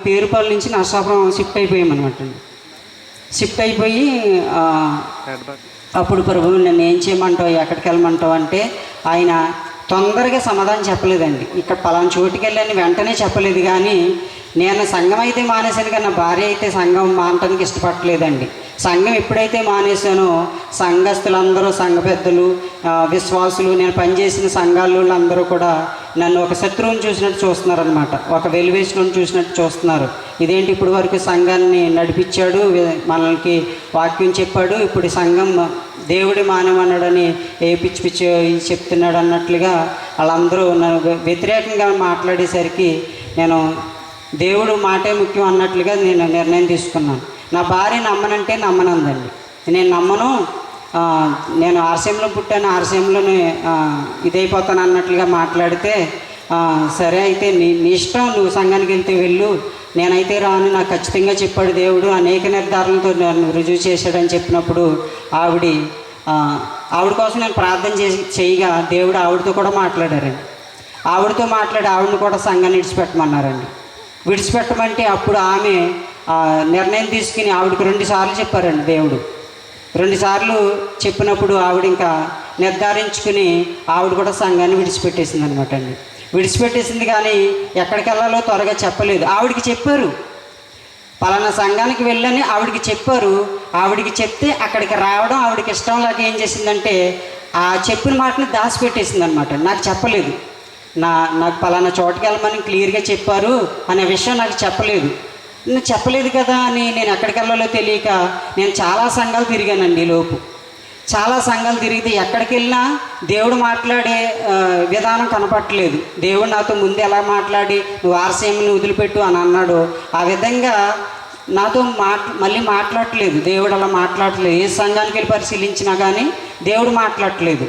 పేరుపాలెం నుంచి నరసాపురం షిఫ్ట్ అయిపోయామన్నమాట అండి. షిఫ్ట్ అయిపోయి అప్పుడు ప్రభు నన్ను ఏం చేయమంటావు, ఎక్కడికి వెళ్ళమంటావు అంటే ఆయన తొందరగా సమాధానం చెప్పలేదండి. ఇక్కడ పలానా చోటుకి వెళ్ళని వెంటనే చెప్పలేదు. కానీ నేను సంఘం అయితే మానేశాను, కానీ నా భార్య అయితే సంఘం మానటానికి ఇష్టపడలేదండి. సంఘం ఎప్పుడైతే మానేశానో సంఘస్థులందరూ, సంఘ పెద్దలు, విశ్వాసులు, నేను పనిచేసిన సంఘాలు అందరూ కూడా నన్ను ఒక శత్రువుని చూసినట్టు చూస్తున్నారనమాట. ఒక వెలివేషను చూసినట్టు చూస్తున్నారు. ఇదేంటి ఇప్పుడు వరకు సంఘాన్ని నడిపించాడు, మనకి వాక్యం చెప్పాడు, ఇప్పుడు సంఘం దేవుడి మానమన్నాడని ఏ పిచ్చి పిచ్చి చెప్తున్నాడు అన్నట్లుగా వాళ్ళందరూ నన్ను వ్యతిరేకంగా మాట్లాడేసరికి నేను దేవుడు మాటే ముఖ్యం అన్నట్లుగా నేను నిర్ణయం తీసుకున్నాను. నా భార్య నమ్మనంటే నమ్మనందండి. నేను నమ్మను, నేను ఆర్సీఎంలో పుట్టాను, ఆర్సీఎంలోనే ఇదైపోతాను అన్నట్లుగా మాట్లాడితే, సరే అయితే నీ ఇష్టం, నువ్వు సంఘానికి వెళ్తే వెళ్ళు, నేనైతే రాను, నాకు ఖచ్చితంగా చెప్పాడు దేవుడు, అనేక నిర్ధారణలతో నన్ను రుజువు చేశాడని చెప్పినప్పుడు ఆవిడ కోసం నేను ప్రార్థన చేయగా దేవుడు ఆవిడతో కూడా మాట్లాడారండి. ఆవిడతో మాట్లాడి ఆవిడని కూడా సంఘాన్ని విడిచిపెట్టమన్నారండి. విడిచిపెట్టమంటే అప్పుడు ఆమె నిర్ణయం తీసుకుని ఆవిడకి 2 సార్లు చెప్పారండి దేవుడు. 2 సార్లు చెప్పినప్పుడు ఆవిడ ఇంకా నిర్ధారించుకుని ఆవిడ కూడా సంఘాన్ని విడిచిపెట్టేసింది అనమాట అండి. విడిచిపెట్టేసింది, కానీ ఎక్కడికి వెళ్ళాలో త్వరగా చెప్పలేదు. ఆవిడికి చెప్పారు, పలానా సంఘానికి వెళ్ళని ఆవిడికి చెప్పారు. ఆవిడికి చెప్తే అక్కడికి రావడం ఆవిడకి ఇష్టం లేక ఏం చేసిందంటే ఆ చెప్పిన మాటని దాచిపెట్టేసింది అనమాట. నాకు చెప్పలేదు, నాకు పలానా చోటుకి వెళ్ళమని క్లియర్గా చెప్పారు అనే విషయం నాకు చెప్పలేదు కదా అని నేను ఎక్కడికి వెళ్ళాలో తెలియక నేను చాలా సంఘాలు తిరిగానండి. లోపు చాలా సంఘాలు తిరిగితే ఎక్కడికి వెళ్ళినా దేవుడు మాట్లాడే విధానం కనపట్టలేదు. దేవుడు నాతో ముందు ఎలా మాట్లాడి నువ్వు ఆర్సీఎంని వదిలిపెట్టు అని అన్నాడు, ఆ విధంగా నాతో మళ్ళీ మాట్లాడట్లేదు. దేవుడు అలా మాట్లాడట్లేదు. ఏ సంఘానికి వెళ్ళి పరిశీలించినా కానీ దేవుడు మాట్లాడట్లేదు,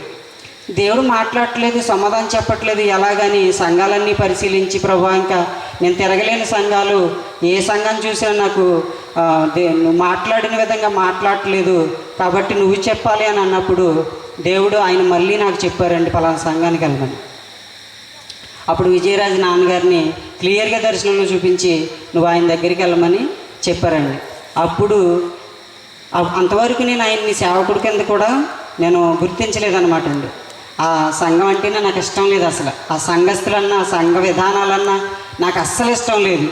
సమాధానం చెప్పట్లేదు. ఎలాగని సంఘాలన్నీ పరిశీలించి ప్రభు ఇంకా నేను తిరగలేని సంఘాలు, ఏ సంఘం చూసినా నాకు నువ్వు మాట్లాడిన విధంగా మాట్లాడట్లేదు, కాబట్టి నువ్వు చెప్పాలి అని అన్నప్పుడు దేవుడు ఆయన మళ్ళీ నాకు చెప్పారండి, పలానా సంఘానికి వెళ్ళమని. అప్పుడు విజయరాజు నాన్నగారిని క్లియర్గా దర్శనంలో చూపించి నువ్వు ఆయన దగ్గరికి వెళ్ళమని చెప్పారండి. అప్పుడు అంతవరకు నేను ఆయన్ని సేవకుడి కింద కూడా నేను గుర్తించలేదన్నమాట అండి. ఆ సంఘం అంటేనే నాకు ఇష్టం లేదు అసలు. ఆ సంఘస్థులన్నా, సంఘ విధానాలన్నా నాకు అస్సలు ఇష్టం లేదు.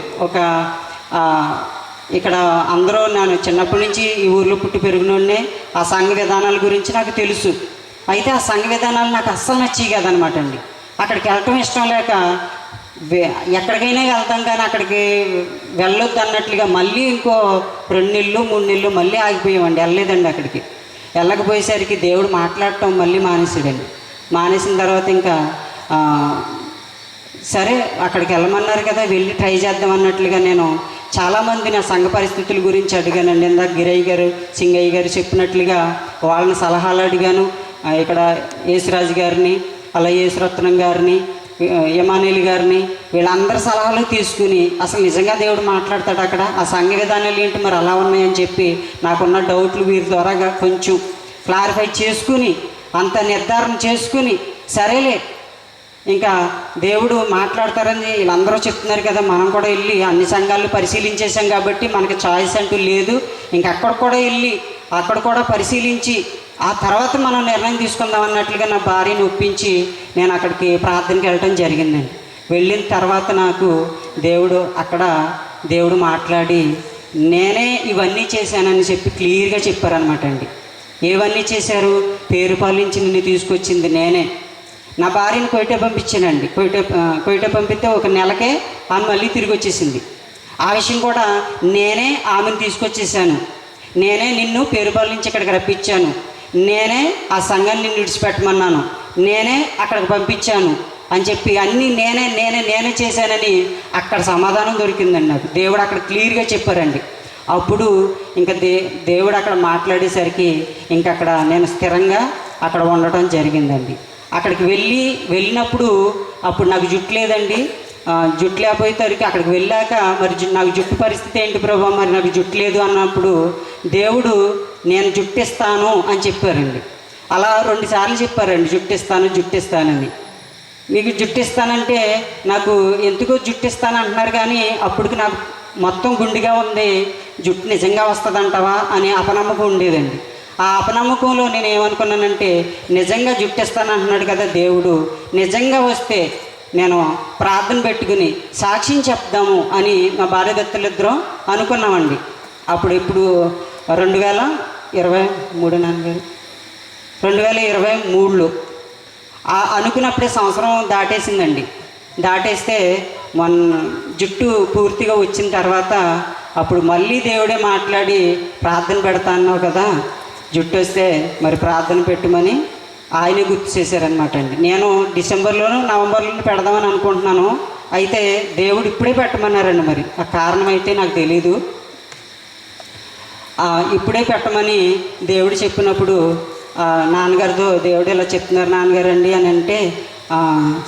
ఇక్కడ అందరూ నేను చిన్నప్పటి నుంచి ఈ ఊర్లో పుట్టి పెరిగినోడినే. ఆ సంఘ విధానాల గురించి నాకు తెలుసు. అయితే ఆ సంఘ విధానాలు నాకు అస్సలు నచ్చేవి కదనమాట అండి. అక్కడికి వెళ్ళటం ఇష్టం లేక ఎక్కడికైనా వెళ్తాం, కానీ అక్కడికి వెళ్ళొద్దు అన్నట్లుగా మళ్ళీ ఇంకో 2 నెలలు 3 నెలలు మళ్ళీ ఆగిపోయామండి. వెళ్ళలేదండి. అక్కడికి వెళ్ళకపోయేసరికి దేవుడు మాట్లాడటం మళ్ళీ మానేసాడండి. మానేసిన తర్వాత ఇంకా సరే అక్కడికి వెళ్ళమన్నారు కదా, వెళ్ళి ట్రై చేద్దాం అన్నట్లుగా నేను చాలామంది నా సంఘ పరిస్థితుల గురించి అడిగానండి. ఇందాక గిరయ్య గారు, సింగయ్య గారు చెప్పినట్లుగా వాళ్ళని సలహాలు అడిగాను. ఇక్కడ యేసురాజు గారిని, అలా యేసురత్నం గారిని, యమానేలు గారిని, వీళ్ళందరి సలహాలు తీసుకుని అసలు నిజంగా దేవుడు మాట్లాడతాడు అక్కడ, ఆ సంఘ విధానాలు ఏంటి మరి అలా ఉన్నాయని చెప్పి నాకున్న డౌట్లు వీరి ద్వారా కొంచెం క్లారిఫై చేసుకుని అంత నిర్ధారణ చేసుకుని సరేలే ఇంకా దేవుడు మాట్లాడతారని వీళ్ళందరూ చెప్తున్నారు కదా, మనం కూడా వెళ్ళి అన్ని సంఘాలను పరిశీలించేసాం కాబట్టి మనకి చాయిస్ అంటూ లేదు, ఇంకా అక్కడ కూడా వెళ్ళి అక్కడ కూడా పరిశీలించి ఆ తర్వాత మనం నిర్ణయం తీసుకుందాం అన్నట్లుగా నా భార్యను ఒప్పించి నేను అక్కడికి ప్రార్థనకి వెళ్ళటం జరిగిందండి. వెళ్ళిన తర్వాత నాకు దేవుడు మాట్లాడి నేనే ఇవన్నీ చేశానని చెప్పి క్లియర్గా చెప్పారనమాట అండి. ఏవన్నీ చేశారు? పేరుపాలెం నుంచి నిన్ను తీసుకొచ్చింది నేనే. నా భార్యను కోయిట పంపించానండి. కోయిట పంపిస్తే 1 నెలకే ఆమె మళ్ళీ తిరిగి వచ్చేసింది. ఆ విషయం కూడా నేనే ఆమెను తీసుకొచ్చేసాను. నేనే నిన్ను పేరుపాలెం నుంచి ఇక్కడికి రప్పించాను. నేనే ఆ సంఘాన్ని నిన్ను విడిచిపెట్టమన్నాను. నేనే అక్కడికి పంపించాను అని చెప్పి అన్నీ నేనే చేశానని అక్కడ సమాధానం దొరికిందండి నాకు. దేవుడు అక్కడ క్లియర్గా చెప్పారండి. అప్పుడు ఇంకా దేవుడు అక్కడ మాట్లాడేసరికి ఇంకా అక్కడ నేను స్థిరంగా అక్కడ ఉండటం జరిగిందండి. అక్కడికి వెళ్ళినప్పుడు అప్పుడు నాకు జుట్టు లేదండి. జుట్టు లేకపోయేసరికి అక్కడికి వెళ్ళాక మరి నాకు జుట్టు పరిస్థితి ఏంటి ప్రభు, మరి నాకు జుట్టు లేదు అన్నప్పుడు దేవుడు నేను జుట్టిస్తాను అని చెప్పారండి. అలా 2 సార్లు చెప్పారండి, జుట్టిస్తానని. మీకు జుట్టిస్తానంటే నాకు ఎందుకో జుట్టిస్తాను అంటున్నారు, కానీ అప్పటికి నాకు మొత్తం గుండిగా ఉంది, జుట్టు నిజంగా వస్తుందంటావా అనే అపనమ్మకం ఉండేదండి. ఆ అపనమ్మకంలో నేను ఏమనుకున్నానంటే, నిజంగా జుట్టు ఇస్తాను అంటున్నాడు కదా దేవుడు, నిజంగా వస్తే నేను ప్రార్థన పెట్టుకుని సాక్ష్యం చెప్దాము అని మా భార్యాభర్తలిద్దరం అనుకున్నామండి. అప్పుడు ఇప్పుడు 2023లో అనుకున్నప్పుడే సంవత్సరం దాటేసిందండి. దాటేస్తే మొన్న జుట్టు పూర్తిగా వచ్చిన తర్వాత అప్పుడు మళ్ళీ దేవుడే మాట్లాడి ప్రార్థన పెడతా అన్నావు కదా, జుట్టు వస్తే మరి ప్రార్థన పెట్టమని ఆయనే గుర్తు చేశారనమాట అండి. నేను డిసెంబర్లోనూ నవంబర్లోనూ పెడదామని అనుకుంటున్నాను. అయితే దేవుడు ఇప్పుడే పెట్టమన్నారండి. మరి ఆ కారణం అయితే నాకు తెలీదు. ఇప్పుడే పెట్టమని దేవుడు చెప్పినప్పుడు నాన్నగారితో దేవుడు ఇలా చెప్తున్నారు నాన్నగారు అండి అని అంటే,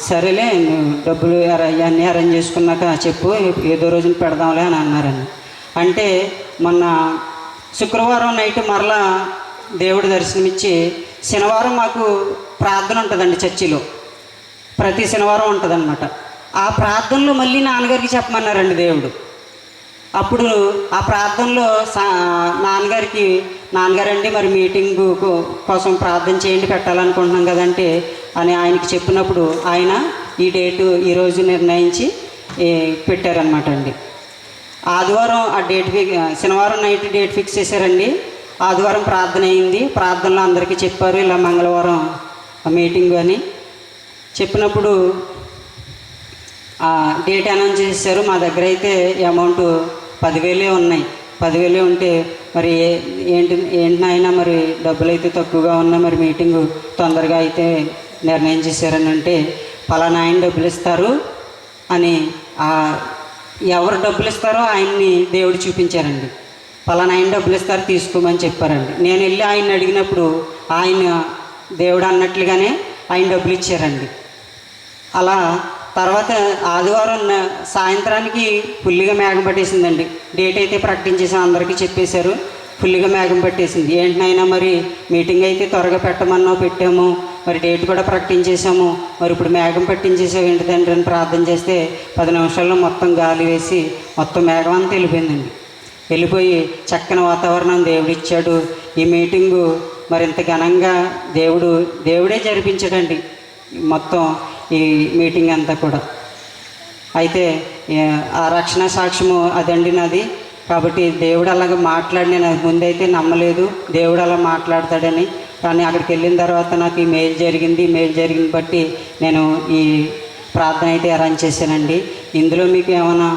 సరేలే నువ్వు డబ్బులు అవన్నీ అరేంజ్ చేసుకున్నాక చెప్పు, ఏదో రోజున పెడదాంలే అని అన్నారండి. అంటే మొన్న శుక్రవారం నైట్ మరలా దేవుడు దర్శనమిచ్చి, శనివారం మాకు ప్రార్థన ఉంటుందండి చర్చిలో, ప్రతి శనివారం ఉంటుందన్నమాట. ఆ ప్రార్థనలో మళ్ళీ నాన్నగారికి చెప్పమన్నారండి దేవుడు. అప్పుడు ఆ ప్రార్థనలో నాన్నగారండి మరి మీటింగ్ కోసం ప్రార్థన చేయండి, పెట్టాలనుకుంటున్నాం కదంటే అని ఆయనకి చెప్పినప్పుడు ఆయన ఈ డేటు ఈరోజు నిర్ణయించి పెట్టారనమాట అండి. ఆదివారం ఆ శనివారం నైట్ డేట్ ఫిక్స్ చేశారండి. ఆదివారం ప్రార్థన అయింది. ప్రార్థనలో అందరికీ చెప్పారు ఇలా మంగళవారం మీటింగ్ అని చెప్పినప్పుడు డేట్ అనౌన్స్ చేశారు. మా దగ్గర అయితే అమౌంట్ 10,000 ఉన్నాయి. 10,000 ఉంటే మరి ఏంటి నాయనా మరి డబ్బులు అయితే తక్కువగా ఉన్నాయి, మరి మీటింగు తొందరగా అయితే నిర్ణయం చేశారని అంటే, పలానా ఆయన డబ్బులు ఇస్తారు అని ఎవరు డబ్బులు ఇస్తారో ఆయన్ని దేవుడు చూపించారండి. పలానా ఆయన డబ్బులు ఇస్తారు తీసుకోమని చెప్పారండి. నేను వెళ్ళి ఆయన్ని అడిగినప్పుడు ఆయన దేవుడు అన్నట్లుగానే ఆయన డబ్బులు ఇచ్చారండి. అలా తర్వాత ఆదివారం సాయంత్రానికి ఫుల్గా మేఘం పట్టేసిందండి. డేట్ అయితే ప్రకటించేసాం, అందరికీ చెప్పేశారు. ఫుల్గా మేఘం పట్టేసింది. ఏంటనైనా మరి మీటింగ్ అయితే త్వరగా పెట్టమన్నావు, పెట్టాము, మరి డేట్ కూడా ప్రకటించేసాము, మరి ఇప్పుడు మేఘం పట్టించేసావు ఏంటి తండ్రి అని ప్రార్థన చేస్తే 10 నిమిషాల్లో మొత్తం గాలి వేసి మొత్తం మేఘం అంతా వెళ్ళిపోయిందండి. వెళ్ళిపోయి చక్కని వాతావరణం దేవుడు ఇచ్చాడు. ఈ మీటింగు మరింత ఘనంగా దేవుడే జరిపించాడండి మొత్తం ఈ మీటింగ్ అంతా కూడా. అయితే ఆ రక్షణ సాక్ష్యము అదండి నాది. కాబట్టి దేవుడు అలాగ నేను ముందైతే నమ్మలేదు దేవుడు అలా మాట్లాడతాడని. కానీ అక్కడికి వెళ్ళిన తర్వాత నాకు ఈ మేలు జరిగింది బట్టి నేను ఈ ప్రార్థన అయితే అరేంజ్ చేశానండి. ఇందులో మీకు ఏమైనా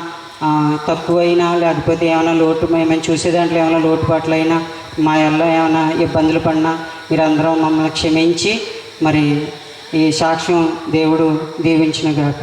తక్కువైనా లేకపోతే ఏమైనా లోటు, మేము చూసే దాంట్లో ఏమైనా లోటుపాట్లైనా, మా వల్ల ఏమైనా ఇబ్బందులు పడినా మీరందరూ మమ్మల్ని క్షమించి మరి ఈ సాక్ష్యం దేవుడు దీవించును గాక.